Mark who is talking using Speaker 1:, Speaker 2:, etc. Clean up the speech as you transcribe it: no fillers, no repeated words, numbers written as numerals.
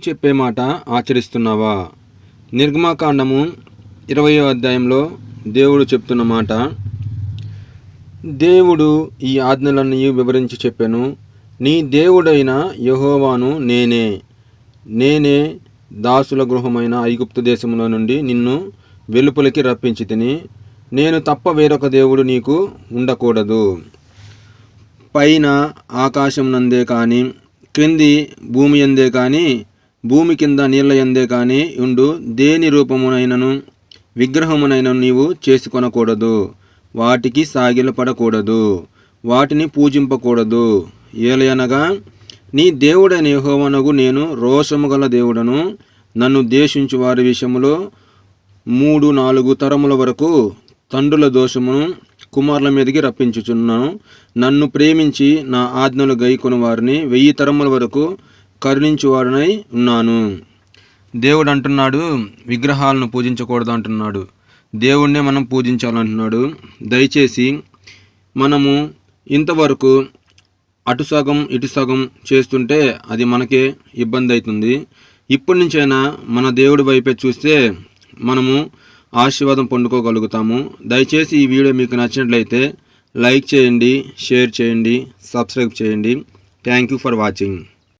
Speaker 1: చెప్పే మాట ఆచరిస్తున్నావా? నిర్గమకాండము 20వ అధ్యాయంలో దేవుడు చెప్తున్న మాట, దేవుడు ఈ ఆజ్ఞలన్నీ వివరించి చెప్పాను. నీ దేవుడైన యెహోవాను నేనే దాసుల గృహమైన ఐగుప్తు దేశంలో నుండి నిన్ను వెలుపలికి రప్పించి తిని, నేను తప్ప వేరొక దేవుడు నీకు ఉండకూడదు. పైన ఆకాశం నందే కానీ, క్రింది భూమి యందే కానీ, భూమి కింద నీళ్ల యందే కానీ ఉండు దేని రూపమునైనను విగ్రహమునైనను నీవు చేసుకొనకూడదు. వాటికి సాగిలపడకూడదు, వాటిని పూజింపకూడదు. ఏలయనగా నీ దేవుడైన యెహోవానగు నేను రోషము గల దేవుడను. నన్ను ద్వేషించు వారి విషయంలో 3-4 తరముల వరకు తండ్రుల దోషమును కుమారుల మీదకి రప్పించుచున్నాను. నన్ను ప్రేమించి నా ఆజ్ఞలు గైకొను వారిని 1000 తరముల వరకు కరుణించువాడనై ఉన్నాను. దేవుడు అంటున్నాడు, విగ్రహాలను పూజించకూడదు అంటున్నాడు. దేవుణ్ణే మనం పూజించాలంటున్నాడు. దయచేసి మనము ఇంతవరకు అటు సగం ఇటు సగం చేస్తుంటే అది మనకే ఇబ్బంది అవుతుంది. ఇప్పటి నుంచైనా మన దేవుడి వైపే చూస్తే మనము ఆశీర్వాదం పొందుకోగలుగుతాము. దయచేసి ఈ వీడియో మీకు నచ్చినట్లయితే లైక్ చేయండి, షేర్ చేయండి, సబ్స్క్రైబ్ చేయండి. Thank you for watching.